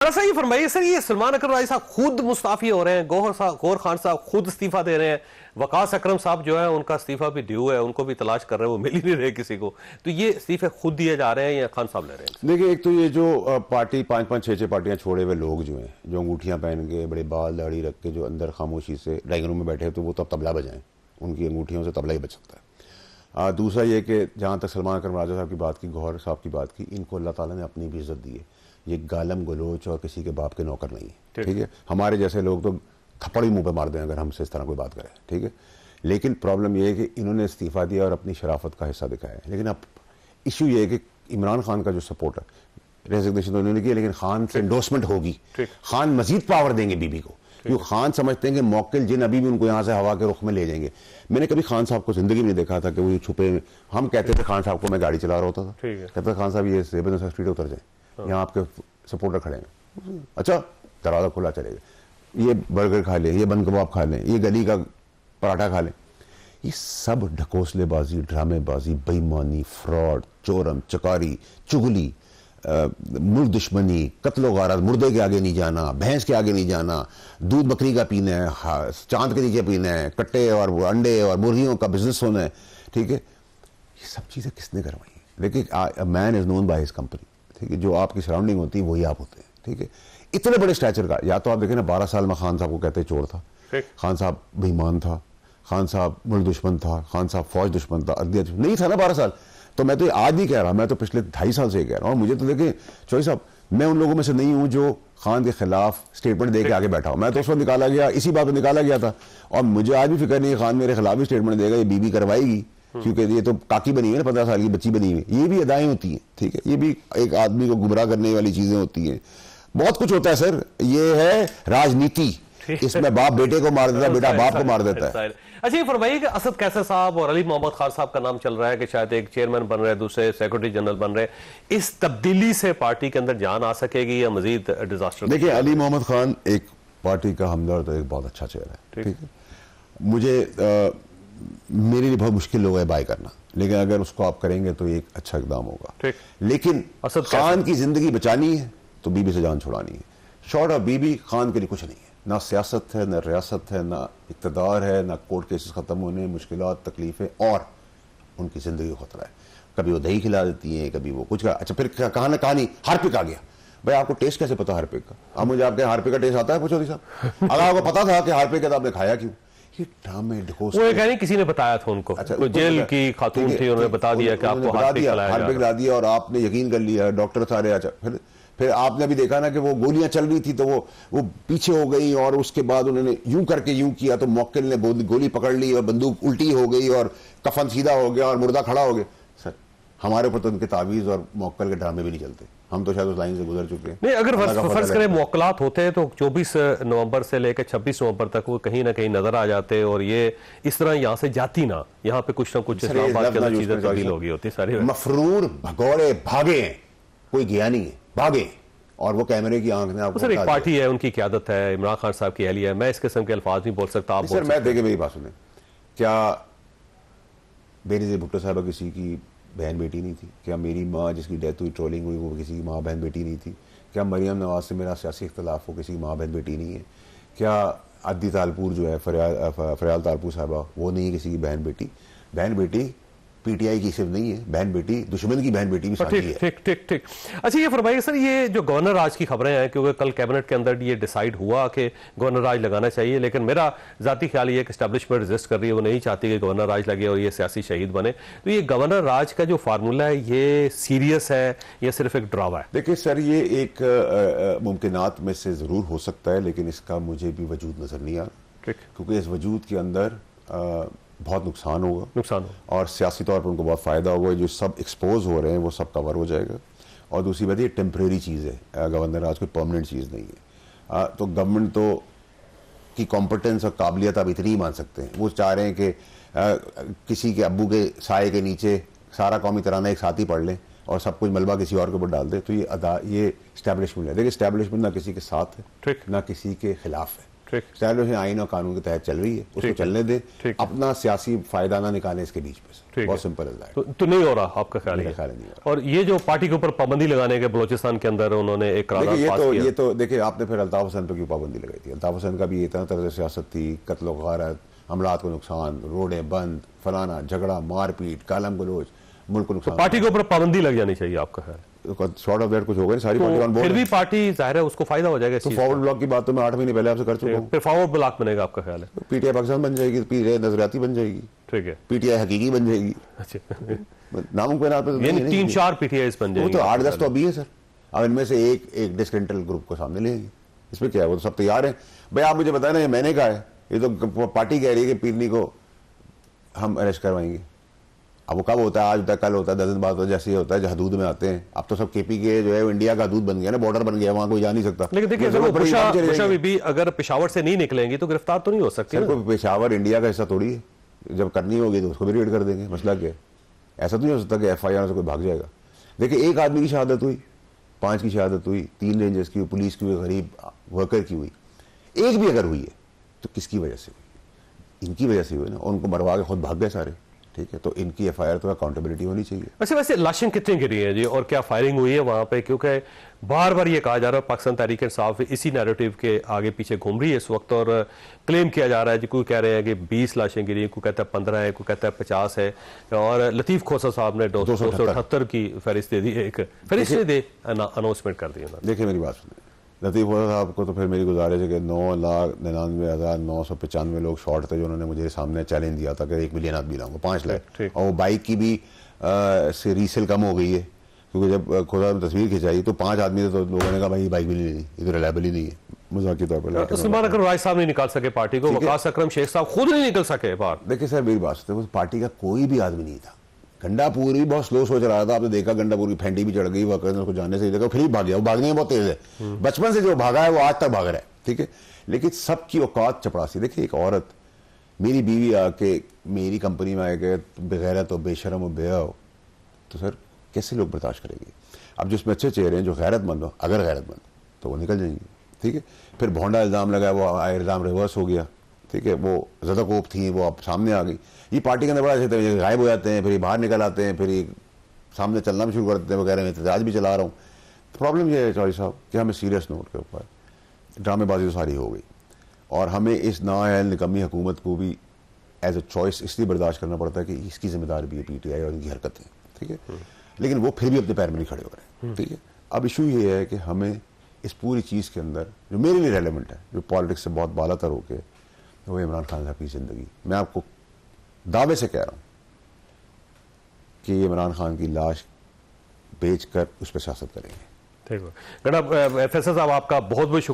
Sir ये फरमाइए sir, ये सलमान अकरम राय साहब खुद मुस्ताफी हो रहे हैं, गौहर खान साहब खुद इस्तीफा दे रहे हैं, वकास अकरम साहब जो है उनका इस्तीफा भी ड्यू है, उनको भी तलाश कर रहे हैं, वो मिल ही नहीं रहे किसी को। तो ये इस्तीफे खुद दिए जा रहे हैं या खान साहब ले रहे हैं? देखिए, एक तो ये जो पार्टी 5-5, 6-6 पार्टियां छोड़े हुए लोग जो हैं, जो अंगूठियां पहन के बड़े बाल दाढ़ी रख के जो अंदर खामोशी से ड्राइंग रूम में बैठे, तो वो तो अब तबला बजाएं, उनकी अंगूठियों से तबला ही बच सकता है। दूसरा ये कि जहाँ तक सलमान अकरम राजा साहब की बात की, गौहर साहब की बात की, इनको अल्लाह ताला ने अपनी भी इज्जत दी है। ये गालम गलोच और किसी के बाप के नौकर नहीं है, ठीक है। हमारे जैसे लोग तो थप्पड़ ही मुंह पे मार दें अगर हमसे इस तरह कोई बात करे, ठीक है। लेकिन प्रॉब्लम ये है कि इन्होंने इस्तीफा दिया और अपनी शराफत का हिस्सा दिखाया है। लेकिन अब इशू ये है कि इमरान खान का जो सपोर्ट है, रेजिग्नेशन तो उन्होंने किया, लेकिन खान से एंडोर्समेंट होगी, खान मजीद पावर देंगे बीबी को, क्योंकि खान समझते हैं कि मौकिल जिन अभी भी उनको यहाँ से हवा के रुख में ले जाएंगे। मैंने कभी खान साहब को जिंदगी में नहीं देखा था कि वो छुपे, हम कहते थे खान साहब को, मैं गाड़ी चला रहा होता था, कहता खान साहब ये जेब स्ट्रीट उतर जाए, यहाँ आपके सपोर्टर खड़े हैं, अच्छा दरवाजा खुला चलेगा, ये बर्गर खा लें, ये बन कबाब खा लें, ये गली का पराठा खा लें। ये सब ढकोसलेबाजी, ड्रामेबाजी, बेईमानी, फ्रॉड, चोरम चकारी, चुगली, मुल्क दुश्मनी, कत्लो गारत, मुर्दे के आगे नहीं जाना, भैंस के आगे नहीं जाना, दूध बकरी का पीना है, चांद के नीचे पीना है, कट्टे और अंडे और मुर्गियों का बिजनेस होना है, ठीक है। ये सब चीज़ें किसने करवाई? देखिए, man is known by his company, ठीक है। जो आपकी सराउंडिंग होती है वही आप होते हैं, ठीक है। इतने बड़े स्टैचर का, या तो आप देखें ना, 12 साल में खान साहब को कहते चोर था, खान साहब बेईमान था, खान साहब मुल्क दुश्मन था, खान साहब फौज दुश्मन था, अदलिया नहीं था ना 12 साल। तो मैं तो आज नहीं कह रहा, मैं तो पिछले 2.5 साल से कह रहा हूँ। मुझे तो देखें चौधरी साहब, मैं उन लोगों में से नहीं हूँ जो खान के खिलाफ स्टेटमेंट दे के आगे बैठा हूँ। मैं तो उस वक्त निकाला गया, इसी बात पर निकाला गया था, और मुझे आज भी फिक्र नहीं है खान मेरे खिलाफ भी स्टेटमेंट देगा, ये बीबी करवाएगी, क्योंकि ये तो काकी बनी हुई है ना, 15 साल की बच्ची बनी हुई है। ये भी अदाएं होती हैं, ठीक है। ये भी एक आदमी को गुमराह करने वाली चीजें होती हैं, बहुत कुछ होता है सर। ये है राजनीति, इसमें बाप बेटे को मार देता है, बेटा बाप को मार देता है। अच्छा, ये फरमाइए कि असद कैसर साहब और अली मोहम्मद खान साहब का नाम चल रहा है कि शायद एक चेयरमैन बन रहे हैं, दूसरे सेक्रेटरी जनरल बन रहे हैं। इस तब्दीली से पार्टी के अंदर जान आ सकेगी या मजीद डिजास्टर? देखिए, अली मोहम्मद खान एक पार्टी का हमदर्द, एक बहुत अच्छा चेहरा है, ठीक है। मुझे मेरे लिए बहुत मुश्किल होगा बाय करना, लेकिन अगर उसको आप करेंगे तो एक अच्छा इकदाम होगा। लेकिन खान की जिंदगी बचानी है तो बीबी से जान छुड़ानी है। शॉर्ट ऑफ बीबी खान के लिए कुछ नहीं है, ना सियासत है, ना रियासत है, ना इक़्तिदार है, ना कोर्ट केसेस खत्म होने, मुश्किलात, तकलीफें, और उनकी जिंदगी को खतरा है। कभी वो दही खिला देती है, कभी वो कुछ। अच्छा, फिर कहा ना कहानी हार्पिक आ गया। भाई, आपको टेस्ट कैसे पता हार्पिक का? अब मुझे आपके हार्पिक का टेस्ट आता है पूछो साहब? अगर आपको पता था कि हार्पिक का, तो आपने खाया क्यों? ये ड्रामे ढकोस, वो कह नहीं किसी ने बताया था उनको। अच्छा, जेल की खातून थी, उन्होंने बता दिया कि आपको हार्पिक ला दिया और आपने यकीन कर लिया, डॉक्टर सारे। अच्छा, फिर आपने भी देखा ना कि वो गोलियां चल रही थी तो वो पीछे हो गई, और उसके बाद उन्होंने यूं करके यूं किया तो मौक्किल ने गोली पकड़ ली और बंदूक उल्टी हो गई और कफन सीधा हो गया और मुर्दा खड़ा हो गया। सर, हमारे ऊपर तो उनके तावीज और मौक्किल के ड्रामे भी नहीं चलते, हम तो शायद उस लाइन से गुजर चुके हैं। नहीं, अगर फर्ज करें मौक्किलात होते हैं तो 24 नवंबर से लेकर 26 नवंबर तक वो कहीं ना कहीं नजर आ जाते, और ये इस तरह यहाँ से जाती ना, यहाँ पे कुछ ना कुछ इस्लामाबाद के अंदर चीजें तब्दील हो गई होती सारी। मफरूर भगौड़े भागे हैं, कोई गया नहीं है, भागे, और वो कैमरे की आंख ने आपको। सर, एक पार्टी है, उनकी क़यादत है, इमरान खान साहब की अहलिया है, मैं इस किस्म के अल्फाज नहीं बोल सकता। आप सर, मैं देखे मेरी बात सुने, क्या बेनज़ीर भुट्टो साहब किसी की बहन बेटी नहीं थी? क्या मेरी माँ जिसकी डेथ हुई, ट्रोलिंग हुई, वो किसी की माँ बहन बेटी नहीं थी? क्या मरियम नवाज से मेरा सियासी इख्तलाफ हो, किसी की माँ बहन बेटी नहीं है? क्या अद्दी तालपुर जो है, फरियाल तालपुर साहबा, वो नहीं है किसी की बहन बेटी? बहन बेटी पीटीआई की सिर्फ नहीं है, बहन बेटी दुश्मन की बहन बेटी भी साथी है। ठीक। अच्छा, ये फरमाइए सर, ये जो गवर्नर राज की खबरें हैं, क्योंकि कल कैबिनेट के अंदर ये डिसाइड हुआ कि गवर्नर राज लगाना चाहिए, लेकिन मेरा जाती ख्याल ये है कि एस्टैब्लिशमेंट रेजिस्ट कर रही है, वो नहीं चाहती कि गवर्नर राज लगे और ये सियासी शहीद बने। तो ये गवर्नर राज का जो फार्मूला है, ये सीरियस है या सिर्फ एक ड्रावा है? देखिए सर, ये एक मुमकिनात में से जरूर हो सकता है, लेकिन इसका मुझे भी वजूद नजर नहीं आ रहा, क्योंकि इस वजूद के अंदर बहुत नुकसान होगा, और सियासी तौर पर उनको बहुत फ़ायदा होगा। जो सब एक्सपोज हो रहे हैं वो सब कवर हो जाएगा। और दूसरी बात, ये टेम्परेरी चीज़ है, गवर्नर राज कोई परमानेंट चीज़ नहीं है। तो गवर्नमेंट तो की कॉम्पिटेंस और काबिलियत आप इतनी ही मान सकते हैं। वो चाह रहे हैं कि किसी के अब्बू के साए के नीचे सारा कौमी तराना एक साथ ही पढ़ लें और सब कुछ मलबा किसी और के ऊपर डाल दे, तो ये इस्टेब्लिशमेंट है। देखिए, इस्टेब्लिशमेंट ना किसी के साथ है, ना किसी के खिलाफ है, ठीक। स्टैब्लिश आइन और कानून के तहत चल रही है, उसको चलने दे, ठीक। अपना सियासी फायदा ना निकालें इसके बीच में से। ठीक बहुत है। सिंपल है दैट। तो नहीं हो रहा आपका ख्याल मेरा है? ख्याल नहीं हो रहा। और ये जो पार्टी के ऊपर पाबंदी लगाने के बलोचिस्तान के अंदर उन्होंने एक करार देखिए पास किया। ये तो देखिए आपने फिर अल्ताफ हुसैन पर क्यों पाबंदी लगाई थी? अल्ताफ हुसैन का भी इतना तरह सियासत थी, कत्ल गारत, अमलात को नुकसान, रोडें बंद, फलाना झगड़ा, मारपीट, गालम गलोच, मुल्क को नुकसान। पार्टी के ऊपर पाबंदी लग जानी चाहिए आपका ख्याल? शॉर्ट ऑफ दैट कुछ होगा नहीं, सारी पार्टी ऑन फिर बोर्ड भी है। पार्टी जाहिर है उसको फायदा हो जाएगा इस तो चीज़ का। फॉरवर्ड ब्लॉक की बात तो मैं 8 महीने पहले आपसे कर चुका हूँ। फिर फॉरवर्ड ब्लॉक बनेगा आपका ख्याल है? पीटीआई पाकिस्तान बन जाएगी, पीटीआई नजरियाती बन जाएगी, ठीक है। पीटीआई हकीकी बन जाएगी। अच्छा, नामुमकिन आप यानी 3-4 पीटीआई बन वो जाएंगे। तो 8-10 तो अभी है सर। अब इनमें से एक डिस्क्रेडिटल ग्रुप को सामने लेंगे, इसमें क्या है? वो तो सब तैयार है। भाई आप मुझे बताए ना, ये मैंने कहा है, ये तो पार्टी कह रही है कि पीरनी को हम अरेस्ट करवाएंगे। अब वो कब होता है? आज होता है, कल होता है, 10 दिन बाद होता है, जैसे ही होता है जो हदूद में आते हैं। अब तो सब केपी के जो है वो इंडिया का हदूद बन गया ना, बॉर्डर बन गया, वहां कोई जा नहीं सकता। लेकिन देखिए, अगर वो बुशा बीबी अगर पेशावर से नहीं निकलेंगी तो गिरफ्तार तो नहीं हो सकती सर ना? कोई पेशावर इंडिया का हिस्सा थोड़ी है, जब करनी होगी तो उसको भी रेड कर देंगे। मसला क्या है? ऐसा तो नहीं हो सकता कि FIR से कोई भाग जाएगा। देखिए, एक आदमी की शहादत हुई, 5 की शहादत हुई, 3 रेंजर्स की हुई, पुलिस की हुई, गरीब वर्कर की हुई, एक भी अगर हुई है तो किसकी वजह से हुई? इनकी वजह से हुई ना। उनको मरवा के खुद भाग गए सारे, ठीक है? तो इनकी FIR तो अकाउंटेबिलिटी होनी चाहिए। वैसे लाशें कितनी गिरी हैं जी, और क्या फायरिंग हुई है वहां पे? क्योंकि बार बार ये कहा जा रहा है पाकिस्तान तहरीक इंसाफ इसी नैरेटिव के आगे पीछे घूम रही है इस वक्त, और क्लेम किया जा रहा है जी, कोई कह रहे हैं कि 20 लाशें गिरी, कोई कहता है 15 है, कोई कहता है 50 है, और लतीफ खोसा साहब ने 278 की फहरिस्त दे दी, एक फहरिस्त दे अनाउंसमेंट कर दी उन्होंने। देखिए मेरी बात सुनिए, लतीफ़ खोसा साहब को तो फिर मेरी गुजारिश है कि 9,99,995 लोग शॉर्ट थे जो उन्होंने मुझे सामने चैलेंज दिया था कि 1 मिलियन आदमी लाऊंगा, 5 लाख। ठीक। और वो बाइक की भी से रीसेल कम हो गई है, क्योंकि जब खोसा ने तस्वीर खिंचाई तो 5 आदमी थे, तो लोगों ने कहा भाई ये बाइक भी नहीं लेनी, ये तो रिलायबल ही नहीं है, मजाक के तौर पर। उस्मान अकरम राय साहब नहीं निकाल सके पार्टी को, वकास अकरम शेख साहब खुद नहीं निकल सके बाहर। देखिए सर मेरी बात सुनिए, उस पार्टी का कोई भी आदमी नहीं था। गंडापुर भी बहुत स्लो सोच रहा था, आपने देखा गंडापुर की फेंडी भी चढ़ गई, वर्कर्स ने उसको जाने से ही देखा, फिर ही भाग गया। वो भागने में बहुत तेज है, बचपन से जो भागा है वो आज तक भाग रहा है, ठीक है? लेकिन सबकी औकात चपरासी। देखिए, एक औरत, मेरी बीवी आके मेरी कंपनी में आके बेगैरत हो, बेशरम हो, बेहया हो, तो सर कैसे लोग बर्दाश्त करेंगे? अब जिसमें अच्छे चेहरे हैं, जो गैरतमंद हो, अगर गैरतमंद तो वो निकल जाएंगे, ठीक है? फिर भोंडा इल्ज़ाम लगा, वो इल्ज़ाम रिवर्स हो गया, ठीक है? वो ज़्यादा थी, वो अब सामने आ गई। ये पार्टी के अंदर बड़ा अच्छे थे, गायब हो जाते हैं, फिर ये बाहर निकल आते हैं, फिर ये सामने चलना भी शुरू कर देते हैं वगैरह। में एहतजाज भी चला रहा हूँ। प्रॉब्लम ये है चौधरी साहब कि हमें सीरियस नोट के ऊपर ड्रामेबाजी तो सारी हो गई, और हमें इस नाअहल निकम्मी हुकूमत को भी एज ए चॉइस इसलिए बर्दाश्त करना पड़ता है कि इसकी जिम्मेदार भी है PTI और इनकी हरकतें, ठीक है? लेकिन वो फिर भी अपने पैर में नहीं खड़े हो रहे, ठीक है? अब इशू ये है कि हमें इस पूरी चीज़ के अंदर जो मेरे लिए रेलेवेंट है, जो पॉलिटिक्स से बहुत बाला तर होके, वो इमरान खान साहब की ज़िंदगी। मैं आपको दावे से कह रहा हूँ कि ये इमरान खान की लाश बेचकर उस पर सियासत करेंगे। ठीक है, गणा फैसल साहब, आपका बहुत बहुत शुक्रिया।